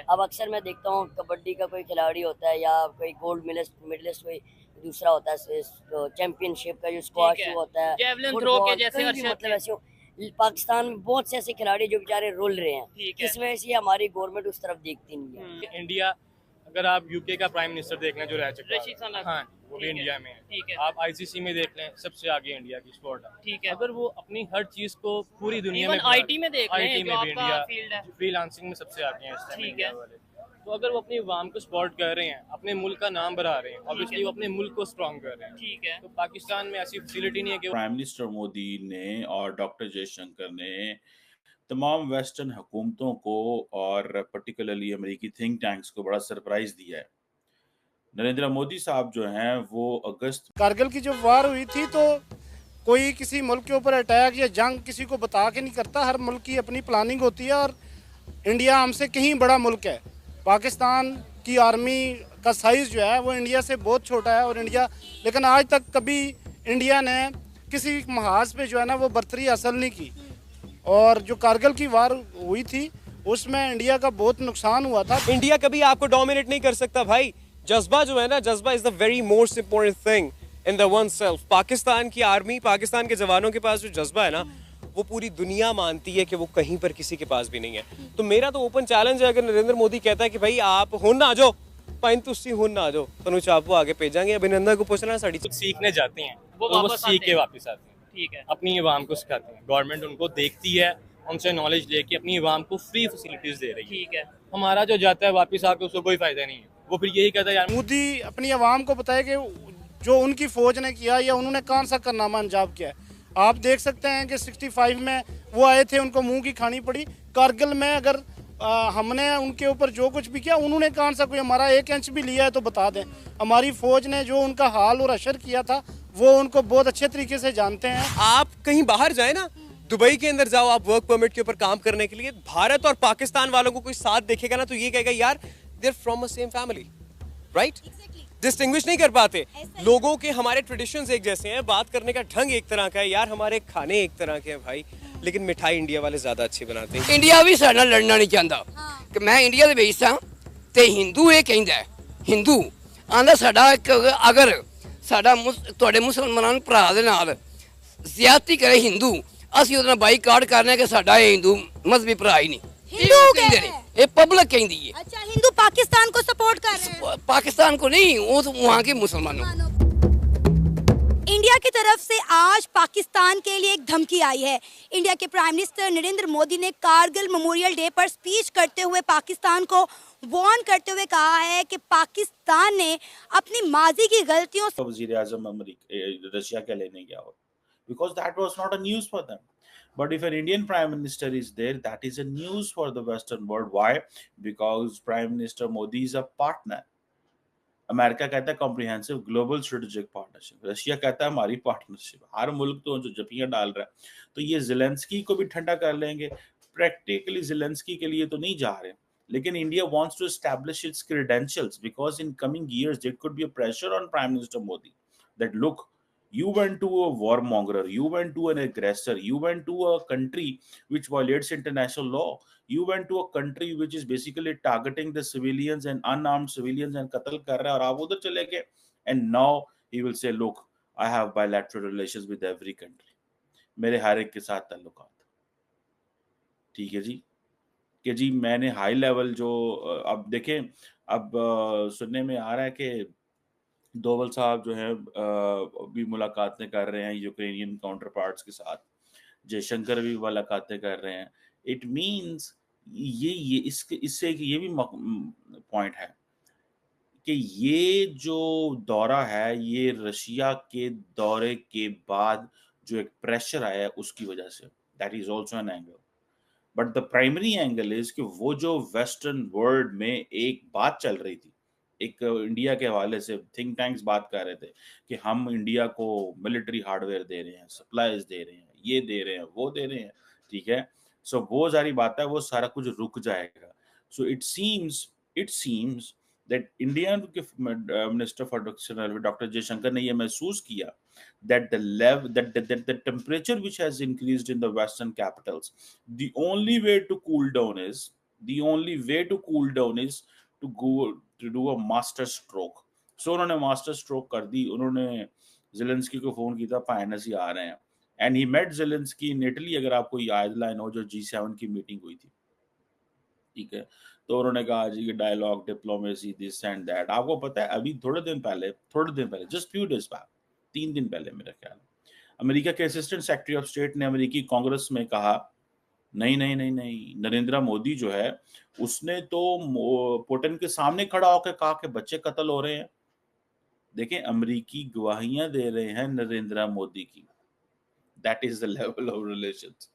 अब अक्सर मैं देखता हूँ कबड्डी का कोई खिलाड़ी होता है या कोई गोल्ड मेडलिस्ट कोई दूसरा होता है, चैंपियनशिप का जो ठीक स्क्वाश है, होता है, जेवलिन थ्रो के फुटबॉल, जैसे कहीं भी अर्शद मतलब थे। ऐसे पाकिस्तान में बहुत से ऐसे खिलाड़ी जो बेचारे रुल रहे हैं, ठीक है। इस वजह से हमारी गवर्नमेंट उस तरफ देखती नहीं है। इंडिया, अगर आप यूके का प्राइम मिनिस्टर देख लें जो रह चुका रशीद सुनक। हाँ, वो भी इंडिया में है। ठीक है। आप आईसीसी में देख लें, सबसे आगे इंडिया की स्पोर्ट है। ठीक है। अगर वो अपनी हर चीज को पूरी दुनिया इवन में आईटी में देख लें, आईटी जो में भी आपका इंडिया फील्ड है। फ्रीलांसिंग में सबसे आगे हैं इस टाइम ठीक इंडिया है। वाले। तो अगर वो अपनी अवाम को सपोर्ट कर रहे हैं, अपने मुल्क का नाम बढ़ा रहे हैं, ऑब्वियसली वो अपने मुल्क को स्ट्रॉन्ग कर रहे हैं। ठीक है। तो पाकिस्तान में ऐसी फैसिलिटी नहीं है कि प्राइम मिनिस्टर मोदी ने और डॉक्टर जयशंकर ने तमाम वेस्टर्न हुकूमतों को और पर्टिकुलरली अमेरिकी थिंक टैंक्स को बड़ा सरप्राइज दिया है। नरेंद्र मोदी साहब जो हैं वो अगस्त कारगिल की जब वार हुई थी तो कोई किसी मुल्क के ऊपर अटैक या जंग किसी को बता के नहीं करता, हर मुल्क की अपनी प्लानिंग होती है और इंडिया हमसे कहीं बड़ा मुल्क है। पाकिस्तान की आर्मी का साइज़ जो है वो इंडिया से बहुत छोटा है और इंडिया, लेकिन आज तक कभी इंडिया ने किसी महाज पे जो है ना वो बर्तरी हासिल नहीं की। और जो कारगिल की वार हुई थी उसमें इंडिया का बहुत नुकसान हुआ था। इंडिया कभी आपको डोमिनेट नहीं कर सकता भाई। जज्बा जो है ना, जज्बा is the very most important thing in the one self. Pakistan की आर्मी, पाकिस्तान के जवानों के पास जो जज्बा है ना, वो पूरी दुनिया मानती है कि वो कहीं पर किसी के पास भी नहीं है। तो मेरा तो ओपन चैलेंज है, अगर नरेंद्र मोदी कहता है कि भाई आप हुन आ जाओ, पाइन तुसी हुन आ जाओ, तनु चापू आगे भेजांगे। अभिनंदन को पूछना साड़ी कुछ सीखने जाते हैं, वो तो वो वापस सीख आते के हैं। वापस आते हैं, ठीक है। अपनी अवाम को सिखाते हैं। गवर्नमेंट उनको देखती है, उनसे नॉलेज लेके अपनी अवाम को फ्री फैसिलिटीज दे रही है। ठीक है। हमारा जो जाता है वापस आके उसको कोई फायदा नहीं है, वो फिर यही कहता है यार मोदी अपनी आवाम को बताए कि जो उनकी फौज ने किया या उन्होंने कौन सा कारनामा अंजाम किया है। आप देख सकते हैं कि 65 में वो आए थे, उनको मुंह की खानी पड़ी। कारगिल में अगर हमने उनके ऊपर जो कुछ भी किया, उन्होंने कौन सा कोई हमारा 1 इंच भी लिया है तो बता दें। हमारी फौज ने जो उनका हाल और अशर किया था वो उनको बहुत अच्छे तरीके से जानते हैं। आप कहीं बाहर जाए ना, दुबई के अंदर जाओ आप वर्क परमिट के ऊपर काम करने के लिए, भारत और पाकिस्तान वालों को कोई साथ देखेगा ना तो ये कहेगा यार they're from a same family, right? Distinguish नहीं कर पाते लोगों के। हमारे ट्रेडिशंस एक जैसे हैं, बात करने का ढंग एक तरह का है यार, हमारे खाने एक तरह के हैं भाई, लेकिन मिठाई इंडिया वाले ज्यादा अच्छी बनाते हैं। इंडिया भी साडे नाल लड़ना नहीं चाहता कि मैं इंडिया दे ਵਿੱਚ ਸਾਂ ਤੇ ਹਿੰਦੂ ਇਹ ਕਹਿੰਦਾ ਹੈ, ਹਿੰਦੂ ਆਂਦਾ ਸਾਡਾ ਅਗਰ ਸਾਡਾ ਤੁਹਾਡੇ ਮੁਸਲਮਾਨਾਂ ਨੂੰ ਭਰਾ ਦੇ ਨਾਲ ਜ਼ਿਆਦਤੀ ਕਰੇ ਹਿੰਦੂ, ਅਸੀਂ ਉਹਦੇ ਨਾਲ ਬਾਈਕਾਟ ਕਰਨੇ ਕਿ ਸਾਡਾ ਇਹ ਹਿੰਦੂ ਮਜ਼ਹਬੀ ਭਰਾ ਹੀ ਨਹੀਂ। हिंदू कहते हैं। ये पब्लिक कहती है। अच्छा, हिंदू पाकिस्तान को सपोर्ट कर रहे हैं? पाकिस्तान को नहीं, वो तो वहाँ के मुसलमानों। इंडिया की तरफ से आज पाकिस्तान के लिए एक धमकी आई है। इंडिया के प्राइम मिनिस्टर नरेंद्र मोदी ने कारगिल मेमोरियल डे पर स्पीच करते हुए पाकिस्तान को वार्न करते हुए कहा है कि पाकिस्तान ने अपनी माजी की गलतियों से वजीर आजम अमेरिका रशिया के लेने गया हो, because that was not a news for them. But if an Indian Prime Minister is there, that is a news for the Western world. Why? Because Prime Minister Modi is a partner. America कहता है comprehensive global strategic partnership, Russia कहता है हमारी partnership. हर मुल्क तो जो जपियां डाल रहा है, तो ये ज़ेलेंस्की को भी ठंडा कर लेंगे। प्रैक्टिकली ज़ेलेंस्की के लिए तो नहीं जा रहे, लेकिन India wants to establish its credentials because in coming years there could be a pressure on Prime Minister Modi that look, you went to a warmonger, you went to an aggressor, you went to a country which violates international law, you went to a country which is basically targeting the civilians and unarmed civilians and कत्ल कर रहा है, और आप उधर चले गए। and now he will say, look, I have bilateral relations with every country, मेरे हर एक के साथ ताल्लुकात। ठीक है जी, कि जी मैंने हाई लेवल जो अब देखें, अब सुनने में आ रहा है कि डोवल साहब जो है भी मुलाकातें कर रहे हैं यूक्रेनियन काउंटर पार्ट्स के साथ, जयशंकर भी मुलाकातें कर रहे हैं। इट मीन्स ये इससे ये भी पॉइंट है कि ये जो दौरा है ये रशिया के दौरे के बाद जो एक प्रेशर आया है उसकी वजह से, that is also an angle. But the primary angle is कि वो जो वेस्टर्न वर्ल्ड में एक बात चल रही थी, एक इंडिया के हवाले से थिंक टैंक्स बात कर रहे थे कि हम इंडिया को मिलिट्री हार्डवेयर दे रहे हैं, सप्लाईज दे रहे हैं, ये दे रहे हैं, वो दे रहे हैं, ठीक है। सो वो सारी बात है, वो सारा कुछ रुक जाएगा। So it seems that Indian minister for doctor Jaishankar ने ये महसूस किया that the temperature which has increased in the western capitals, the only way to cool down is The only way to cool down is to go to do a master stroke. So उन्होंने master stroke कर दी, उन्होंने Zelensky को phone किया, fine ਅਸੀਂ आ रहे हैं, and he met Zelensky in Italy, अगर आपको याद लाइन हो जो G7 की मीटिंग हुई थी, ठीक है, तो उन्होंने कहा जी कि dialogue, diplomacy, this and that. आपको पता है अभी थोड़े दिन पहले जस्ट फ्यू डेज बैक, 3 दिन पहले मेरा ख्याल, अमेरिका के असिस्टेंट सेक्रेटरी ऑफ स्टेट ने अमेरिकी कांग्रेस में कहा नहीं नहीं नहीं नहीं, नरेंद्र मोदी जो है उसने तो पुतिन के सामने खड़ा होकर कहा कि बच्चे कत्ल हो रहे हैं। देखें, अमेरिकी गवाहियां दे रहे हैं नरेंद्र मोदी की। That is the level of relations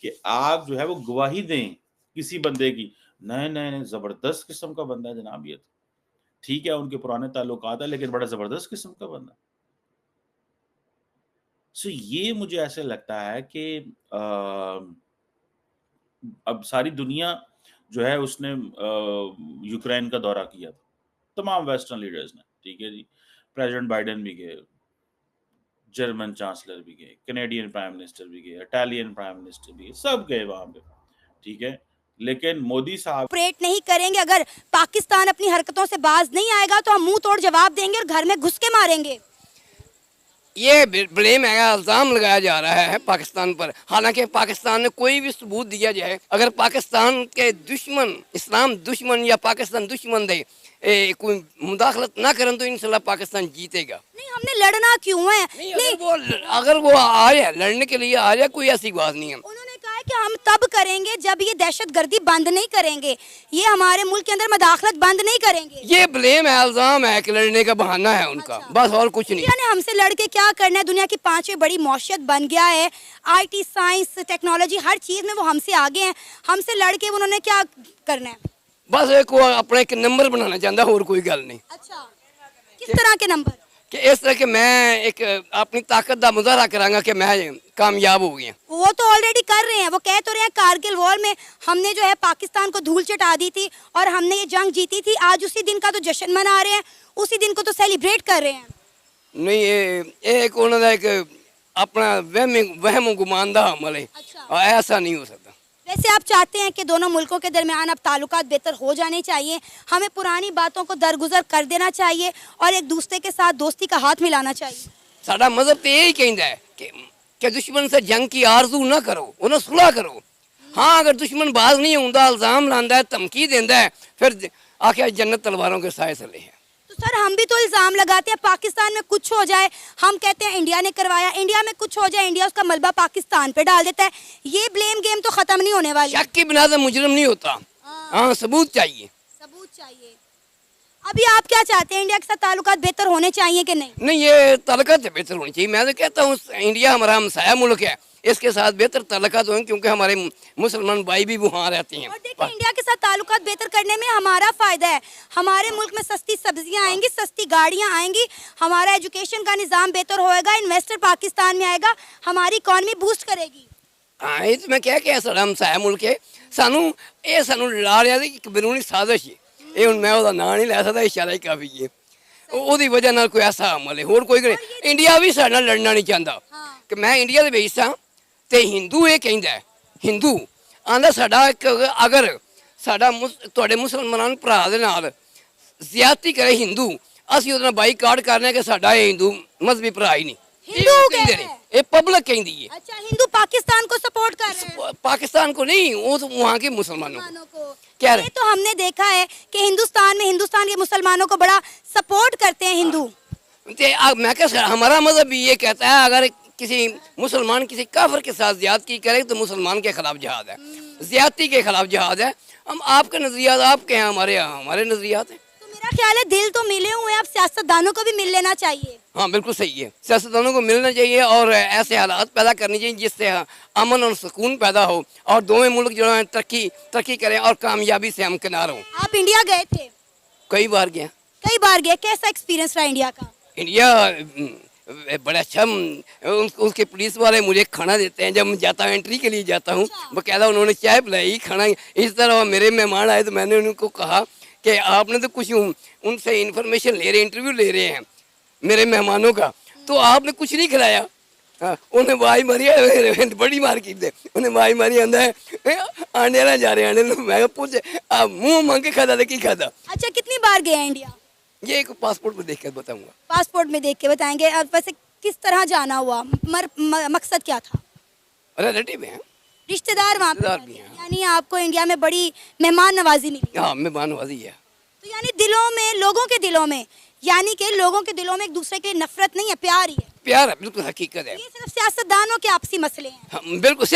कि आप जो है वो गवाही दें किसी बंदे की। नहीं नहीं नहीं, जबरदस्त किस्म का बंदा है जनाब ये तो, ठीक है उनके पुराने ताल्लुकात है लेकिन बड़ा जबरदस्त किस्म का बंदा। सो ये मुझे ऐसे लगता है कि अब सारी दुनिया जो है उसने यूक्रेन का दौरा किया था, तमाम वेस्टर्न लीडर्स ने, ठीक है जी, प्रेसिडेंट बाइडेन भी गए, जर्मन चांसलर भी गए, कनेडियन प्राइम मिनिस्टर भी गए, इटालियन प्राइम मिनिस्टर भी गए, सब गए वहां पे, ठीक है, लेकिन मोदी साहब ऑपरेट नहीं करेंगे। अगर पाकिस्तान अपनी हरकतों से बाज नहीं आएगा तो हम मुंह तोड़ जवाब देंगे और घर में घुस के मारेंगे। ये ब्लेम है, इल्ज़ाम लगाया जा रहा है पाकिस्तान पर, हालांकि पाकिस्तान ने कोई भी सबूत दिया जाए, अगर पाकिस्तान के दुश्मन, इस्लाम दुश्मन या पाकिस्तान दुश्मन दे कोई मुदाखलत ना करें तो इंशाल्लाह पाकिस्तान जीतेगा। नहीं, हमने लड़ना क्यों है? अगर वो आ जाए, लड़ने के लिए आ जाए, कोई ऐसी बात नहीं है। उन्होंने कहा है कि हम तब करेंगे जब ये दहशतगर्दी बंद नहीं करेंगे, ये हमारे मुल्क के अंदर मदाखलत बंद नहीं करेंगे। ये ब्लेम है, इल्जाम है कि लड़ने का बहाना है उनका, बस और कुछ नहीं। इंडिया ने हमसे लड़के क्या करना है? दुनिया की 5वीं बड़ी मौशियत बन गया है, IT, साइंस, टेक्नोलॉजी, हर चीज में वो हमसे आगे हैं। हमसे लड़के उन्होंने क्या करना है? बस एक वो अपना एक नंबर बनाना चाहता है, और कोई गल नहीं। अच्छा, किस तरह के नंबर? कि इस तरह के मैं एक अपनी ताकत का मुजाहरा करांगा कि मैं कामयाब हो गया। वो तो ऑलरेडी कर रहे हैं, वो कह तो रहे हैं कारगिल वॉर में हमने जो है पाकिस्तान को धूल चटा दी थी और हमने ये जंग जीती थी। आज उसी दिन का तो जश्न मना रहे हैं, उसी दिन को तो सेलिब्रेट कर रहे हैं। नहीं, ये एक उन्होंने एक अपना वहम गुमान दा अमल है, और ऐसा नहीं हो सकता। वैसे आप चाहते हैं कि दोनों मुल्कों के दरमियान अब ताल्लुकात बेहतर हो जाने चाहिए, हमें पुरानी बातों को दरगुजर कर देना चाहिए और एक दूसरे के साथ दोस्ती का हाथ मिलाना चाहिए। साडा मजहब तो यही कहता है कि दुश्मन से जंग की आरजू ना करो, उन्हें सुलह करो। हाँ, अगर दुश्मन बाज नहीं होता, इल्जाम लांदा है, धमकी देता है, फिर आखिर जन्नत तलवारों के साए चले हैं। तो सर, हम भी तो इल्जाम लगाते हैं, पाकिस्तान में कुछ हो जाए हम कहते हैं इंडिया ने करवाया, इंडिया में कुछ हो जाए इंडिया उसका मलबा पाकिस्तान पे डाल देता है। ये ब्लेम गेम तो खत्म नहीं होने वाली। शक की बिना से मुजरिम नहीं होता। हाँ, सबूत चाहिए, सबूत चाहिए। अभी आप क्या चाहते हैं, इंडिया के साथ ताल्लुकात बेहतर होने चाहिए कि नहीं? नहीं, ये ताल्लुकात बेहतर होनी चाहिए। मैं तो कहता हूँ इंडिया हमारा हमसाया मुल्क है, इसके साथ बेहतर ताल्लुकात हों, क्योंकि हमारे मुसलमान भाई भी वहाँ रहते हैं। और देखिए, इंडिया के साथ ताल्लुकात बेहतर करने में हमारा फायदा है। हमारे मुल्क में सस्ती सब्जियां आएंगी, सस्ती गाड़ियां आएंगी, हमारा एजुकेशन का निज़ाम बेहतर होएगा, इन्वेस्टर पाकिस्तान में आएगा, हमारी इकॉनमी बूस्ट करेगी। हाँ, ये तो मैं क्या क्या साਡਾ हमसाया मुल्क है, सानू ला रहा है कि बैरूनी साजिश है। ये हुण मैं ਉਹਦਾ ਨਾਂ नहीं लै सकदा, इशारा ही काफी है। ਉਹਦੀ वजह ਨਾਲ कोई ऐसा अमल है, होर कोई नहीं। इंडिया भी साडे नाल लड़ना नहीं चाहता कि मैं इंडिया ਦੇ ਵਿੱਚ ਸਾਂ ਤੇ ਹਿੰਦੂ ਇਹ ਕਹਿੰਦਾ ਹੈ, ਹਿੰਦੂ ਆਂਦਾ ਸਾਡਾ ਅਗਰ ਸਾਡਾ ਤੁਹਾਡੇ ਮੁਸਲਮਾਨ ਭਰਾ ਦੇ ਨਾਲ ਜ਼ਿਆਦਤੀ ਕਰੇ ਹਿੰਦੂ, ਅਸੀਂ ਉਹਦੇ ਨਾਲ ਬਾਈਕਾਟ ਕਰਨਾ ਕਿ ਸਾਡਾ ਇਹ ਹਿੰਦੂ ਮਜ਼ਹਬੀ ਭਰਾ ਹੀ ਨਹੀਂ। हिंदू ਕਹਿੰਦੇ ਨੇ, ਇਹ पब्लिक कहती है। अच्छा, हिंदू पाकिस्तान को सपोर्ट कर रहे हैं? पाकिस्तान को नहीं, वो तो वहाँ के मुसलमानों को। क्या ये तो हमने देखा है कि हिंदुस्तान में हिंदुस्तान के मुसलमानों को बड़ा सपोर्ट करते हैं हिंदू। मैं क्या, हमारा मजहब भी ये कहता है अगर किसी मुसलमान किसी काफिर के साथ ज्यादती करे तो मुसलमान के खिलाफ जिहाद है, ज्यादती के खिलाफ जिहाद है। हम आपके नजरियात आपके हैं, हमारे नजरियात हैं। तो मेरा ख्याल है दिल तो मिले हुए हैं, अब सियासतदानों को भी मिल लेना चाहिए। हाँ, बिल्कुल सही है, सियासतदानों को मिलना चाहिए और ऐसे हालात पैदा करनी चाहिए जिससे अमन और सुकून पैदा हो और दोनों मुल्क जो है तरक्की करें और कामयाबी से हम किनार हों। आप इंडिया गए थे? कई बार गया। कई बार गए, कैसा एक्सपीरियंस रहा इंडिया का? इंडिया बड़ा अच्छा, उसके पुलिस वाले मुझे खाना देते हैं जब मैं जाता हूँ, एंट्री के लिए जाता हूँ, बकायदा उन्होंने चाय पिलाई, खाना। इस तरह मेरे मेहमान आए तो मैंने उनको कहा कि आपने तो कुछ उनसे इन्फॉर्मेशन ले रहे, इंटरव्यू ले रहे हैं मेरे मेहमानों का, तो आपने कुछ नहीं खिलाया। हाँ, उन्हें वाई मारी है बड़ी मार्केट दे उन्हें वाई मारी आंदा है आंडे ना जा रहे आंडे मैं कहा, पूछ आप मुंह मांग के खाता था की खाता। अच्छा, कितनी बार गए हैं इंडिया? ये एक पासपोर्ट में देख कर बताऊंगा। पासपोर्ट में देख के बताएंगे। और वैसे किस तरह जाना हुआ, मकसद क्या था? रिलेटिव है, रिश्तेदार वहाँ पे रिश्तेदार भी रहते हैं। हैं। यानी आपको इंडिया में बड़ी मेहमान नवाजी मिली। हाँ मेहमानवाजी है। तो यानी दिलों में, लोगों के दिलों में, यानी कि लोगों के दिलों में एक दूसरे के लिए नफरत नहीं है, प्यार ही है। प्यार है, बिल्कुल हकीकत है। ये सिर्फ सियासतदानों के आपसी मसले हैं। हाँ, बिल्कुल